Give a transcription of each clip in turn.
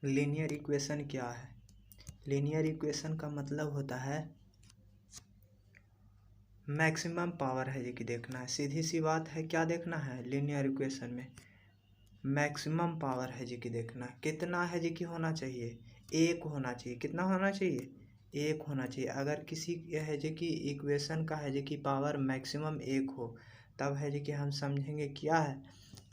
Linear equation क्या है? Linear equation का मतलब होता है मैक्सिमम पावर है जी कि देखना है। सीधी सी बात है, क्या देखना है लीनियर इक्वेशन में? मैक्सिमम पावर है जी कि देखना है। कितना है जी कि होना चाहिए? एक होना चाहिए। कितना होना चाहिए? एक होना चाहिए। अगर किसी है जी कि इक्वेशन का है जी कि पावर मैक्सिमम एक हो, तब है जी कि हम समझेंगे क्या है,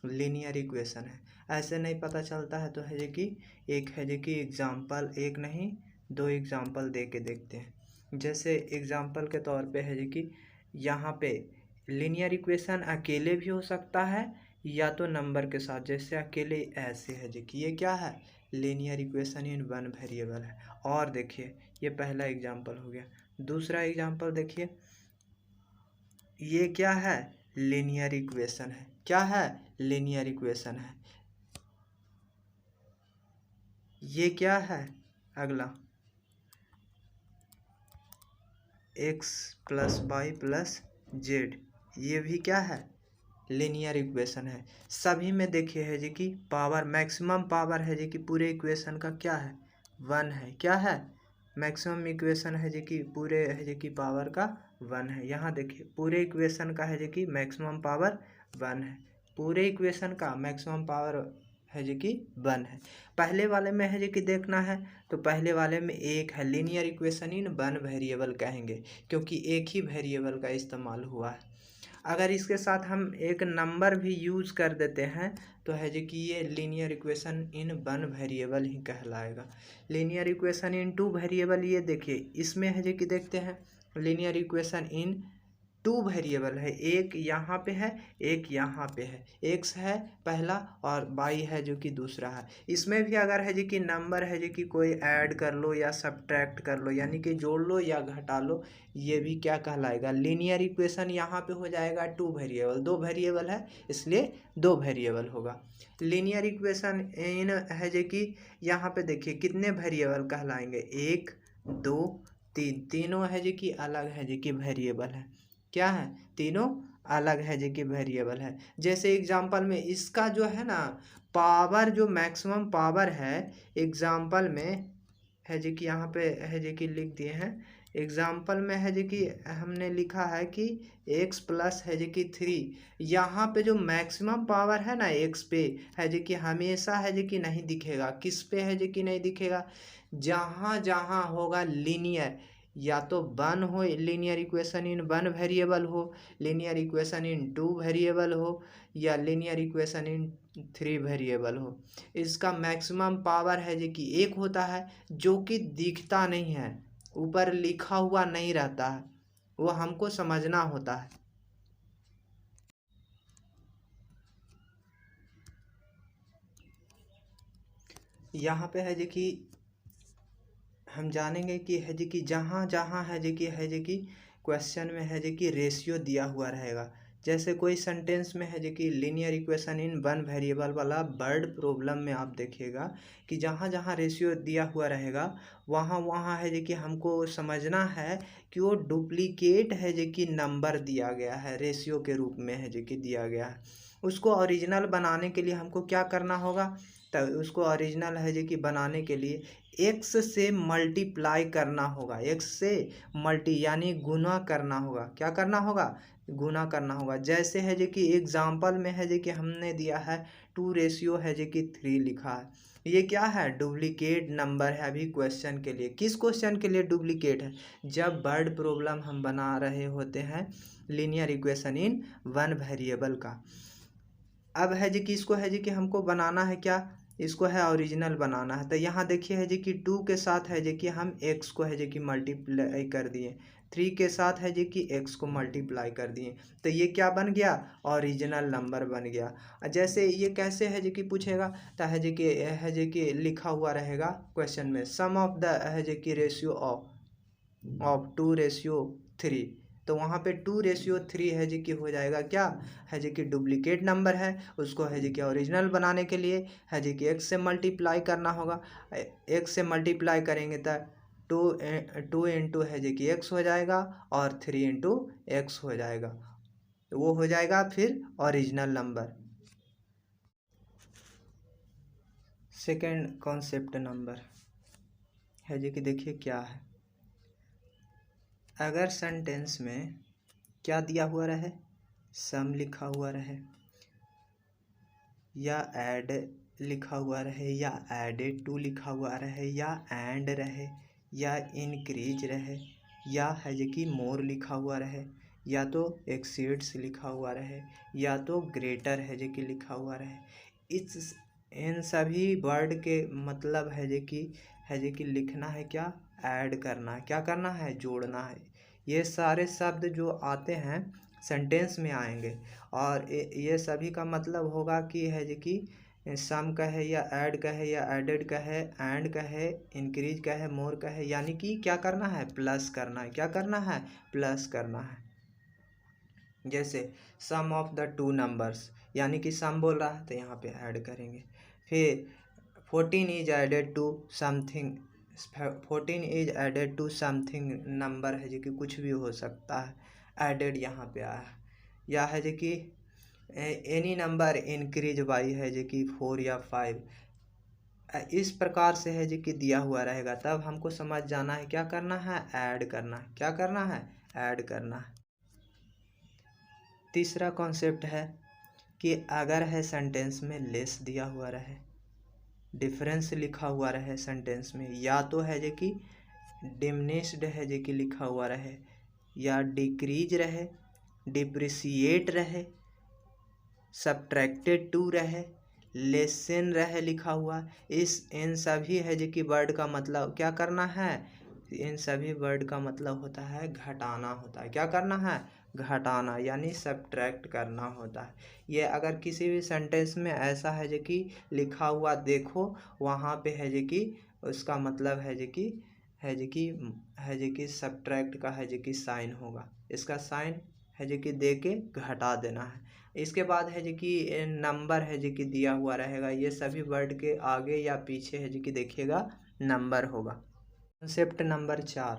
लीनियर इक्वेशन है। ऐसे नहीं पता चलता है तो है जी कि एक है जी कि एग्जाम्पल, एक नहीं दो एग्जाम्पल दे के देखते हैं। जैसे एग्जाम्पल के तौर पे है जी कि यहाँ पे लीनियर इक्वेशन अकेले भी हो सकता है या तो नंबर के साथ। जैसे अकेले ऐसे है जी कि ये क्या है, linear equation in one variable है। और देखिए ये पहला एग्जाम्पल हो गया। दूसरा एग्जाम्पल देखिए, ये क्या है, लीनियर इक्वेशन है। क्या है? लीनियर इक्वेशन है। ये क्या है अगला, x plus Y plus Z, ये भी क्या है, लीनियर इक्वेशन है। सभी में देखिए है जी कि पावर मैक्सिमम पावर है जी कि पूरे इक्वेशन का क्या है, वन है। क्या है? मैक्सिमम इक्वेशन है जी कि पूरे है जी कि पावर का वन है। यहाँ देखिए पूरे इक्वेशन का है जी कि मैक्सिमम पावर वन है। पूरे इक्वेशन का मैक्सिमम पावर है जी कि वन है। पहले वाले में है जी कि देखना है तो पहले वाले में एक है। Linear equation in one variable कहेंगे क्योंकि एक ही वेरिएबल का इस्तेमाल हुआ है। अगर इसके साथ हम एक नंबर भी यूज कर देते हैं तो है जी कि ये linear equation in one variable ही कहलाएगा। Linear equation in two variable, ये देखिए इसमें है जी कि देखते हैं linear equation in two variable है। एक यहाँ पे है, एक यहाँ पे है। एक्स है पहला और वाई है जो कि दूसरा है। इसमें भी अगर है जी कि नंबर है जी कि कोई ऐड कर लो या सब्ट्रैक्ट कर लो, यानी कि जोड़ लो या घटा लो, ये भी क्या कहलाएगा, लीनियर इक्वेशन। यहाँ पे हो जाएगा टू वेरिएबल, दो वेरिएबल है इसलिए दो वेरिएबल होगा। लीनियर इक्वेशन इन है जी कि यहाँ पे देखिए कितने वेरिएबल कहलाएंगे, एक दो तीन, तीनों है जी कि अलग है जी कि वेरिएबल है। क्या है? तीनों अलग है जो कि वेरिएबल है। जैसे एग्जांपल में इसका जो है ना पावर, जो मैक्सिमम पावर है एग्जांपल में है जो कि यहाँ पे है जो कि लिख दिए हैं। एग्जांपल में है जो कि हमने लिखा है कि x प्लस है जो कि 3। यहाँ पे जो मैक्सिमम पावर है ना x पे है जो कि हमेशा है जो कि नहीं दिखेगा। किस पे है जो कि नहीं दिखेगा? जहाँ जहाँ होगा लीनियर, या तो वन हो, linear equation in one variable हो, linear equation in two variable हो, या linear equation in three variable हो। इसका मैक्सिमम पावर है जो कि एक होता है, जो कि दिखता नहीं है, ऊपर लिखा हुआ नहीं रहता है, वो हमको समझना होता है। यहाँ पे है जो कि हम जानेंगे कि है जी कि जहाँ जहाँ है जी कि क्वेश्चन में है जी कि रेशियो दिया हुआ रहेगा। जैसे कोई सेंटेंस में है जी कि linear equation in one variable वाला वर्ड प्रॉब्लम में आप देखिएगा कि जहाँ जहाँ रेशियो दिया हुआ रहेगा वहाँ वहाँ है जी कि हमको समझना है कि वो डुप्लीकेट है जी कि नंबर दिया गया है, रेशियो के रूप में है जी कि दिया गया है। उसको ओरिजिनल बनाने के लिए हमको क्या करना होगा, तो उसको ओरिजिनल है जी कि बनाने के लिए एक्स से मल्टीप्लाई करना होगा। एक्स से मल्टी यानी गुना करना होगा। क्या करना होगा? गुना करना होगा। जैसे है जो कि एग्जाम्पल में है जो कि हमने दिया है 2 है जो कि 3 लिखा है। ये क्या है? डुप्लीकेट नंबर है। अभी क्वेश्चन के लिए, किस क्वेश्चन के लिए डुप्लीकेट है? जब वर्ड प्रॉब्लम हम बना रहे होते हैं linear equation in one variable का। अब है जी कि इसको है जी कि हमको बनाना है क्या, इसको है ओरिजिनल बनाना है। तो यहाँ देखिए है जी कि 2 के साथ है जी कि हम x को है जी कि मल्टीप्लाई कर दिए, 3 के साथ है जी कि x को मल्टीप्लाई कर दिए, तो ये क्या बन गया? ओरिजिनल नंबर बन गया। जैसे ये कैसे है जी कि पूछेगा, तो है जी कि लिखा हुआ रहेगा क्वेश्चन में सम ऑफ द है जी कि रेशियो ऑफ 2:3, तो वहाँ पे 2:3 है जी कि हो जाएगा क्या, है जी कि डुप्लीकेट नंबर है। उसको है जी कि ओरिजिनल बनाने के लिए है जी कि x से मल्टीप्लाई करना होगा। x से मल्टीप्लाई करेंगे तो टू इंटू है जी कि x हो जाएगा और 3 इंटू एक्स हो जाएगा, तो वो हो जाएगा फिर original number. Second concept number है जी कि देखिए क्या है। अगर सेंटेंस में क्या दिया हुआ रहे, सम लिखा हुआ रहे, या ऐड लिखा हुआ रहे, या एडेड टू लिखा हुआ रहे, या एंड रहे, या इंक्रीज रहे, या है जो कि मोर लिखा हुआ रहे, या तो एक्सीड्स लिखा हुआ रहे, या तो ग्रेटर है जो कि लिखा हुआ रहे। इन सभी वर्ड के मतलब है जो कि लिखना है क्या, ऐड करना है, क्या करना है, जोड़ना है। ये सारे शब्द जो आते हैं सेंटेंस में आएंगे और ये सभी का मतलब होगा कि है जो कि सम का है, या ऐड का है, या एडेड का है, एंड का है, इंक्रीज का है, मोर का है, यानी कि क्या करना है, प्लस करना है। क्या करना है, प्लस करना है। जैसे सम ऑफ द टू नंबर्स, यानी कि सम बोल रहा है तो यहाँ पे ऐड करेंगे। फिर 14 is added to something, 14 is added to something number है जो कि कुछ भी हो सकता है, एडेड यहाँ पे आया। या है जो कि एनी नंबर इंक्रीज बाई है जो कि 4 या 5, इस प्रकार से है जो कि दिया हुआ रहेगा। तब हमको समझ जाना है क्या करना है, ऐड करना है। क्या करना है, ऐड करना है। तीसरा कॉन्सेप्ट है कि अगर है सेंटेंस में लेस दिया हुआ रहे, डिफरेंस लिखा हुआ रहे सेंटेंस में, या तो है जो कि डिमिनिश्ड है जो कि लिखा हुआ रहे, या डिक्रीज रहे, डिप्रिसिएट रहे, सब्ट्रैक्टेड टू रहे, लेसन रहे लिखा हुआ, इन सभी है जो कि वर्ड का मतलब क्या करना है, इन सभी वर्ड का मतलब होता है घटाना होता है। क्या करना है, घटाना, यानी सब्ट्रैक्ट करना होता है। ये अगर किसी भी सेंटेंस में ऐसा है जो कि लिखा हुआ देखो, वहाँ पे है जो कि उसका मतलब है जो कि सब्ट्रैक्ट का है जो कि साइन होगा, इसका साइन है जो कि दे के घटा देना है। इसके बाद है जो कि नंबर है जो कि दिया हुआ रहेगा, ये सभी वर्ड के आगे या पीछे है जो कि देखिएगा नंबर होगा। कॉन्सेप्ट नंबर 4,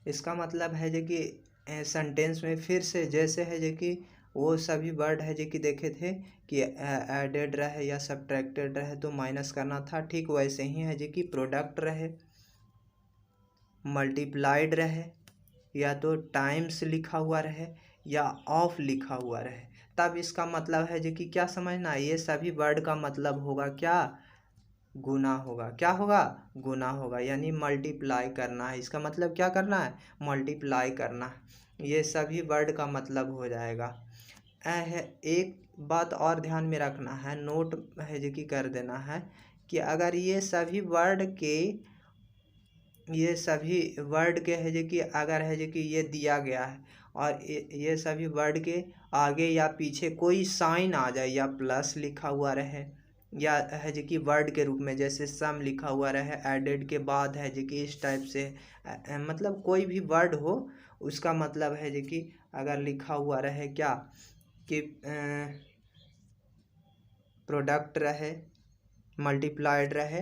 इसका मतलब है जो कि सेंटेंस में फिर से जैसे है जो कि वो सभी वर्ड है जो कि देखे थे कि एडेड रहे या सब्ट्रैक्टेड रहे तो माइनस करना था, ठीक वैसे ही है जो कि प्रोडक्ट रहे, मल्टीप्लाइड रहे, या तो टाइम्स लिखा हुआ रहे, या ऑफ लिखा हुआ रहे, तब इसका मतलब है जो कि क्या समझना, ये सभी वर्ड का मतलब होगा क्या, गुना होगा। क्या होगा, गुना होगा, यानी मल्टीप्लाई करना है। इसका मतलब क्या करना है, मल्टीप्लाई करना है। ये सभी वर्ड का मतलब हो जाएगा। एक बात और ध्यान में रखना है, नोट है जो कि कर देना है कि अगर ये सभी वर्ड के है जो कि अगर है जो कि ये दिया गया है और ये सभी वर्ड के आगे या पीछे कोई साइन आ जाए, या प्लस लिखा हुआ रहे, या है जो कि वर्ड के रूप में जैसे सम लिखा हुआ रहे, एडेड के बाद है जो कि इस टाइप से मतलब कोई भी वर्ड हो, उसका मतलब है जो कि अगर लिखा हुआ रहे क्या कि प्रोडक्ट रहे, मल्टीप्लाइड रहे,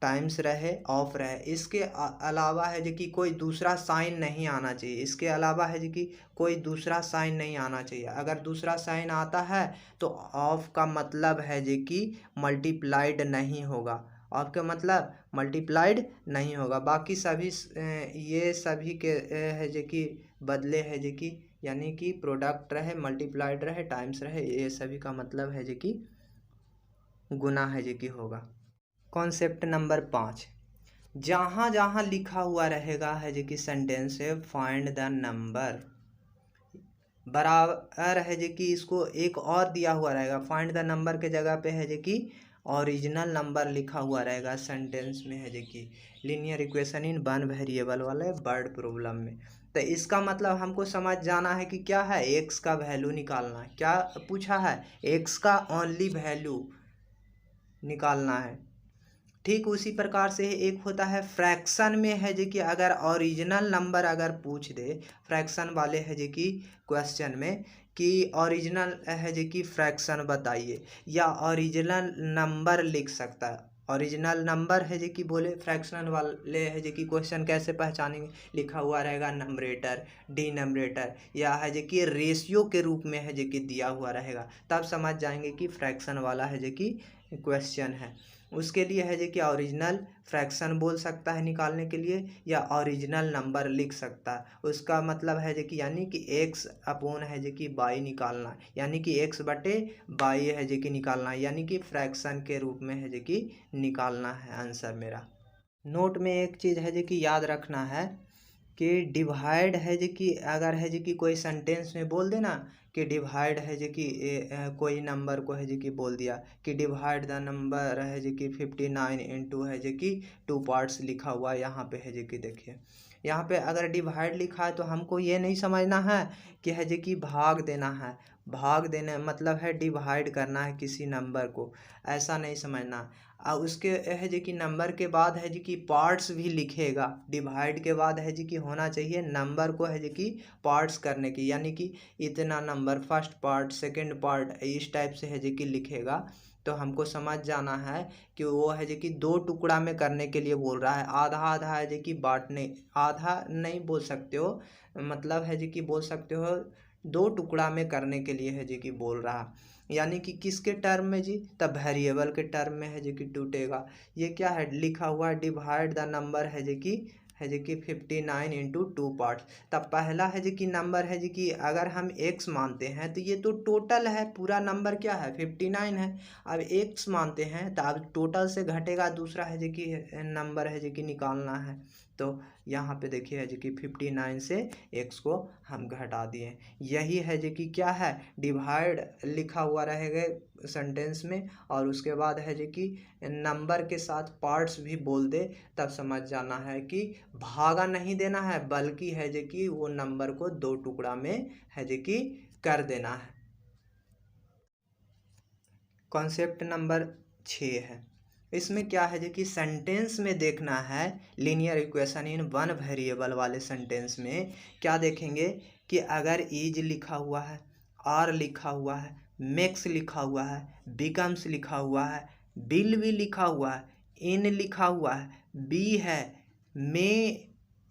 टाइम्स रहे, ऑफ रहे, इसके अलावा है जो कि कोई दूसरा साइन नहीं आना चाहिए। इसके अलावा है जो कि कोई दूसरा साइन नहीं आना चाहिए। अगर दूसरा साइन आता है तो ऑफ का मतलब है जो कि मल्टीप्लाइड नहीं होगा, ऑफ का मतलब मल्टीप्लाइड नहीं होगा। बाकी सभी ये सभी के है जो कि बदले है जो कि यानी कि प्रोडक्ट रहे, मल्टीप्लाइड रहे, टाइम्स रहे, ये सभी का मतलब है जो कि गुना है जो कि होगा। कॉन्सेप्ट नंबर 5, जहाँ जहाँ लिखा हुआ रहेगा है जो कि सेंटेंस है फाइंड द नंबर, बराबर है जो कि इसको एक और दिया हुआ रहेगा, फाइंड द नंबर के जगह पे है जो कि ओरिजिनल नंबर लिखा हुआ रहेगा सेंटेंस में है जो कि linear equation in one variable वाले वर्ड प्रॉब्लम में। तो इसका मतलब हमको समझ जाना है कि क्या है, एक्स का वैल्यू निकालना है। क्या पूछा है, एक्स का ओनली वैल्यू निकालना है। ठीक उसी प्रकार से एक होता है फ्रैक्शन में है जो कि अगर ओरिजिनल नंबर अगर पूछ दे फ्रैक्शन वाले है जो कि क्वेश्चन में कि ओरिजिनल है जो कि फ्रैक्शन बताइए, या ओरिजिनल नंबर लिख सकता है। ओरिजिनल नंबर है जो कि बोले फ्रैक्शन वाले है जो कि क्वेश्चन कैसे पहचानेंगे, लिखा हुआ रहेगा नंबरेटर, डिनोमिनेटर, या है जो कि रेशियो के रूप में है जो कि दिया हुआ रहेगा, तब समझ जाएंगे कि फ्रैक्शन वाला है जो कि क्वेश्चन है। उसके लिए है जो कि ओरिजिनल फ्रैक्शन बोल सकता है निकालने के लिए, या ओरिजिनल नंबर लिख सकता है। उसका मतलब है जो कि यानी कि एक्स अपोन है जो कि बाई निकालना है, यानी कि एक्स बटे बाई है जो कि निकालना है, यानी कि फ्रैक्शन के रूप में है जो कि निकालना है आंसर मेरा। नोट में एक चीज़ है जो कि याद रखना है कि डिवाइड है जो कि अगर है जो कि कोई सेंटेंस में बोल देना कि डिवाइड है जो कि कोई नंबर को है जो कि बोल दिया कि डिवाइड द नंबर है जो कि 59 इंटू है जो कि 2 पार्ट्स लिखा हुआ है यहाँ पे है जो कि देखिए यहाँ पे अगर डिवाइड लिखा है तो हमको ये नहीं समझना है कि है जो कि भाग देना है। भाग देना मतलब है डिवाइड करना है किसी नंबर को, ऐसा नहीं समझना। और उसके है जी कि नंबर के बाद है जी कि पार्ट्स भी लिखेगा। डिवाइड के बाद है जी कि होना चाहिए नंबर को है जी कि पार्ट्स करने की, यानी कि इतना number first part second part इस टाइप से है जी कि लिखेगा। तो हमको समझ जाना है कि वो है जी कि 2 टुकड़ा में करने के लिए बोल रहा है। आधा आधा है जी कि बांटने, आधा नहीं बोल सकते हो, मतलब है जी कि बोल सकते हो 2 टुकड़ा में करने के लिए है जी कि बोल रहा। यानी कि किसके टर्म में जी, तब वेरिएबल के टर्म में है जो कि टूटेगा। ये क्या है लिखा हुआ, डिवाइड द नंबर है जो कि 59 इंटू 2 पार्ट्स। तब पहला है जो कि नंबर है जो कि अगर हम x मानते हैं तो ये तो टोटल है, पूरा नंबर क्या है 59 है। अब x मानते हैं तो अब टोटल से घटेगा, दूसरा है जो कि नंबर है जो कि निकालना है। तो यहाँ पे देखिए है जो कि 59 से x को हम घटा दिए। यही है जो कि क्या है डिवाइड लिखा हुआ रहेगा सेंटेंस में, और उसके बाद है जो कि नंबर के साथ पार्ट्स भी बोल दे, तब समझ जाना है कि भागा नहीं देना है, बल्कि है जो कि वो नंबर को 2 टुकड़ा में है जो कि कर देना है। कॉन्सेप्ट नंबर 6 है। इसमें क्या है जो कि सेंटेंस में देखना है linear equation in one variable वाले सेंटेंस में क्या देखेंगे कि अगर इज लिखा हुआ है, आर लिखा हुआ है, मेक्स लिखा हुआ है, बिकम्स लिखा हुआ है, बिल भी लिखा हुआ है, इन लिखा हुआ है, बी है, मे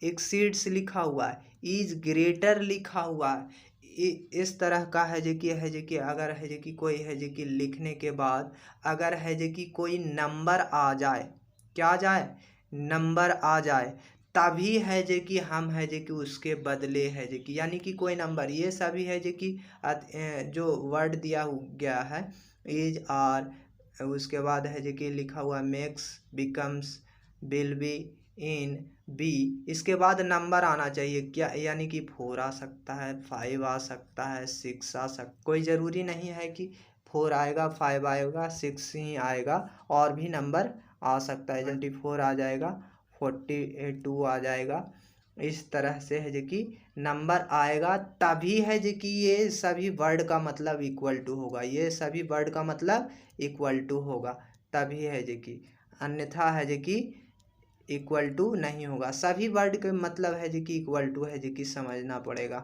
एक्सीड्स लिखा हुआ है, इज ग्रेटर लिखा हुआ है, इस तरह का है जो कि अगर है जो कि कोई है जो कि लिखने के बाद अगर है जो कि कोई नंबर आ जाए, क्या आ जाए नंबर आ जाए, तभी है जो कि हम है जो कि उसके बदले है जो कि यानी कि कोई नंबर, ये सभी है जो कि जो वर्ड दिया गया है इज आर, उसके बाद है जो कि लिखा हुआ makes becomes will be in B, इसके बाद नंबर आना चाहिए क्या, यानी कि 4 आ सकता है, 5 आ सकता है, 6 आ सकता, कोई ज़रूरी नहीं है कि 4 आएगा 5 आएगा 6 ही आएगा, और भी नंबर आ सकता है, 24 आ जाएगा, 42 आ जाएगा। इस तरह से है जो कि नंबर आएगा, तभी है जो कि ये सभी वर्ड का मतलब इक्वल टू होगा, ये सभी वर्ड का मतलब इक्वल टू होगा, तभी है जो कि, अन्यथा है जो कि इक्वल टू नहीं होगा। सभी वर्ड के मतलब है जो कि इक्वल टू है जो कि समझना पड़ेगा।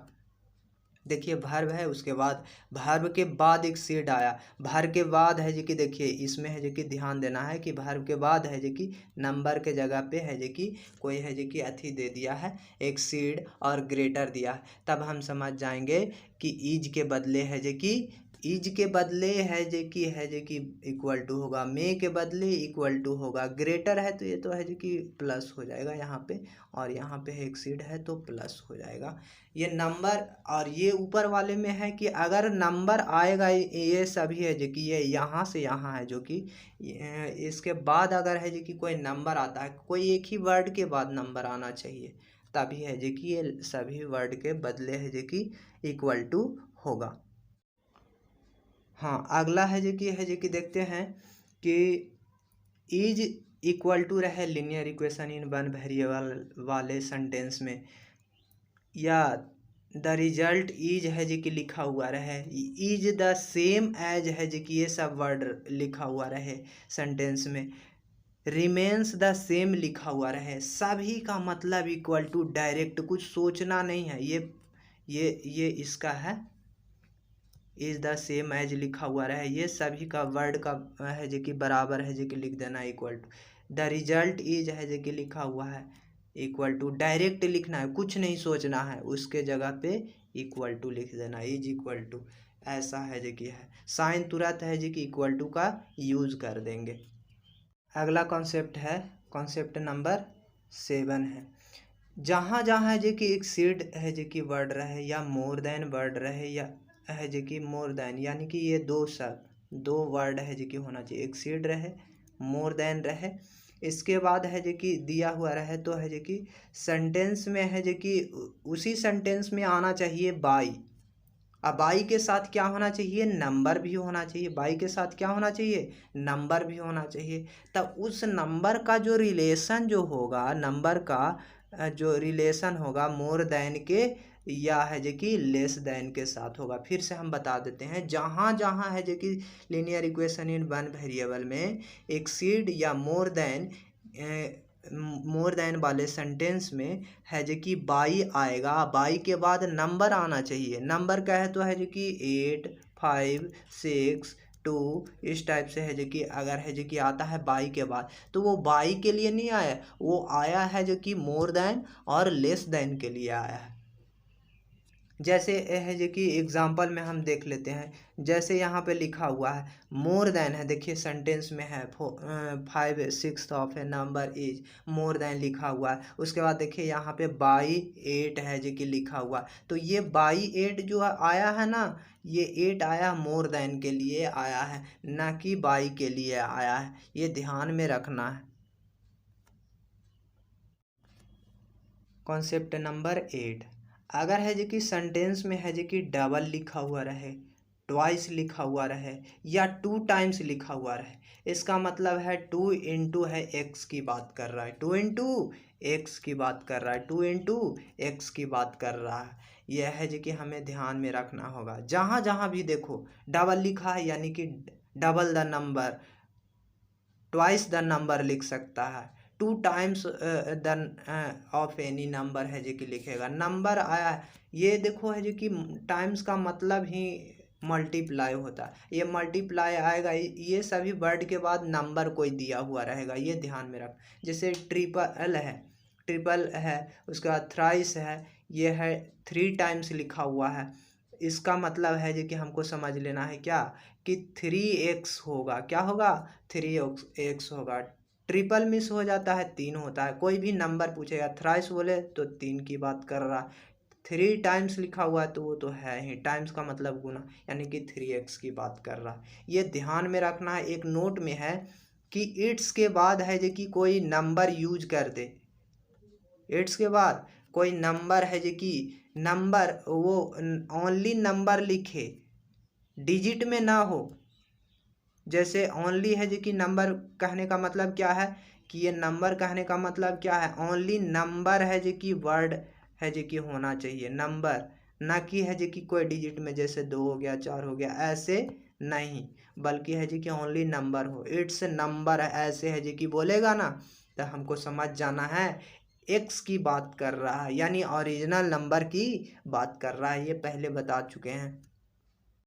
देखिए भर्व है, उसके बाद भर्व के बाद एक सीड आया, भर के बाद है जो कि देखिए इसमें है जो कि ध्यान देना है कि भर्व के बाद है जो कि नंबर के जगह पे है जो कि कोई है जो कि अथी दे दिया है, एक सीड और ग्रेटर दिया है, तब हम समझ जाएंगे कि ईज के बदले है जो कि ईज के बदले है जो कि इक्वल टू होगा, मे के बदले इक्वल टू होगा, ग्रेटर है तो ये तो है जो कि प्लस हो जाएगा यहाँ पे, और यहाँ पे एक्सीड है तो प्लस हो जाएगा। ये नंबर, और ये ऊपर वाले में है कि अगर नंबर आएगा, ये सभी है जो कि ये यहाँ से यहाँ है जो कि इसके बाद अगर है जो कि कोई नंबर आता है, कोई एक ही वर्ड के बाद नंबर आना चाहिए, तभी है जो कि ये सभी वर्ड के बदले है जो कि इक्वल टू होगा। हाँ अगला है जो कि देखते हैं कि इज इक्वल टू रहे linear equation in one variable वाले सेंटेंस में, या द रिजल्ट इज है जो कि लिखा हुआ रहे, इज द सेम एज है जो कि ये सब वर्ड लिखा हुआ रहे सेंटेंस में, रिमेन्स द सेम लिखा हुआ रहे, सभी का मतलब इक्वल टू, डायरेक्ट कुछ सोचना नहीं है। ये इसका है इज द सेम एज लिखा हुआ रहे, ये सभी का वर्ड का है जो कि बराबर है जो कि लिख देना equal to, the result is है जो कि लिखा हुआ है इक्वल टू, डायरेक्ट लिखना है, कुछ नहीं सोचना है, उसके जगह पे इक्वल टू लिख देना, इज इक्वल टू, ऐसा है जो कि है साइन तुरंत है जो कि इक्वल टू का यूज कर देंगे। अगला कॉन्सेप्ट है कॉन्सेप्ट नंबर 7 है। जहाँ जहाँ है जो कि एक्सीड है जो कि बढ़ रहे या मोर देन बढ़ रहे या है जो कि मोर देन, यानी कि ये दो वर्ड है जो कि होना चाहिए, एक्सीड रहे मोर देन रहे। इसके बाद है जो कि दिया हुआ रहे तो है जो कि सेंटेंस में है जो कि उसी सेंटेंस में आना चाहिए बाई। अब बाई के साथ क्या होना चाहिए, नंबर भी होना चाहिए। बाई के साथ क्या होना चाहिए, नंबर भी होना चाहिए। तब उस नंबर का जो रिलेशन जो होगा, नंबर का जो रिलेशन होगा मोर देन के या है जो कि लेस देन के साथ होगा। फिर से हम बता देते हैं, जहाँ जहाँ है जो कि linear equation in one variable में एक्सीड या मोर देन वाले सेंटेंस में है जो कि बाई आएगा। बाई के बाद नंबर आना चाहिए। नंबर क्या है तो है जो कि 8, 5, 6, 2 इस टाइप से है जो कि अगर है जो कि आता है बाई के बाद, तो वो बाई के लिए नहीं आया, वो आया है जो कि मोर देन और लेस देन के लिए आया है। जैसे है जो कि एग्जांपल में हम देख लेते हैं, जैसे यहाँ पे लिखा हुआ है मोर देन है, देखिए सेंटेंस में है 5/6 of A number is more than लिखा हुआ है। उसके बाद देखिए यहाँ पे बाई 8 है जो कि लिखा हुआ, तो ये बाई 8 जो आया है ना, ये 8 आया मोर देन के लिए आया है, ना कि बाई के लिए आया है। ये ध्यान में रखना है। कॉन्सेप्ट नंबर 8, अगर है जो कि सेंटेंस में है जो कि डबल लिखा हुआ रहे, ट्वाइस लिखा हुआ रहे या 2 टाइम्स लिखा हुआ रहे, इसका मतलब है 2 इंटू है एक्स की बात कर रहा है, 2 इंटू एक्स की बात कर रहा है, 2 इंटू एक्स की बात कर रहा है। यह है जो कि हमें ध्यान में रखना होगा। जहाँ जहाँ भी देखो डबल लिखा है, यानी कि double the number, twice the number लिख सकता है, 2 times the of any number है जो कि लिखेगा। नंबर आया है, ये देखो है जो कि टाइम्स का मतलब ही मल्टीप्लाई होता है, ये मल्टीप्लाई आएगा। ये सभी वर्ड के बाद नंबर कोई दिया हुआ रहेगा, ये ध्यान में रख। जैसे ट्रिपल है, उसके बाद थ्राइस है, ये है 3 टाइम्स लिखा हुआ है। इसका मतलब है जो कि हमको समझ लेना है क्या, कि 3x होगा। क्या होगा, 3x होगा। ट्रिपल मिस हो जाता है, 3 होता है। कोई भी नंबर पूछेगा, थ्राइस बोले तो 3 की बात कर रहा, 3 टाइम्स लिखा हुआ है तो वो तो है ही, टाइम्स का मतलब गुना, यानी कि 3x की बात कर रहा। ये ध्यान में रखना है। एक नोट में है कि इट्स के बाद है जो कि कोई नंबर यूज कर दे, इट्स के बाद कोई नंबर है जो कि नंबर वो ओनली नंबर लिखे, डिजिट में ना हो। जैसे ओनली है जो कि नंबर कहने का मतलब क्या है, कि ये नंबर कहने का मतलब क्या है, ओनली नंबर है जो कि वर्ड है जो कि होना चाहिए, नंबर, ना कि है जो कि कोई डिजिट में, जैसे 2 हो गया, 4 हो गया, ऐसे नहीं, बल्कि है जो कि ओनली नंबर हो। इट्स नंबर ऐसे है जो कि बोलेगा ना, तो हमको समझ जाना है एक्स की बात कर रहा है, यानी ओरिजिनल नंबर की बात कर रहा है। ये पहले बता चुके हैं।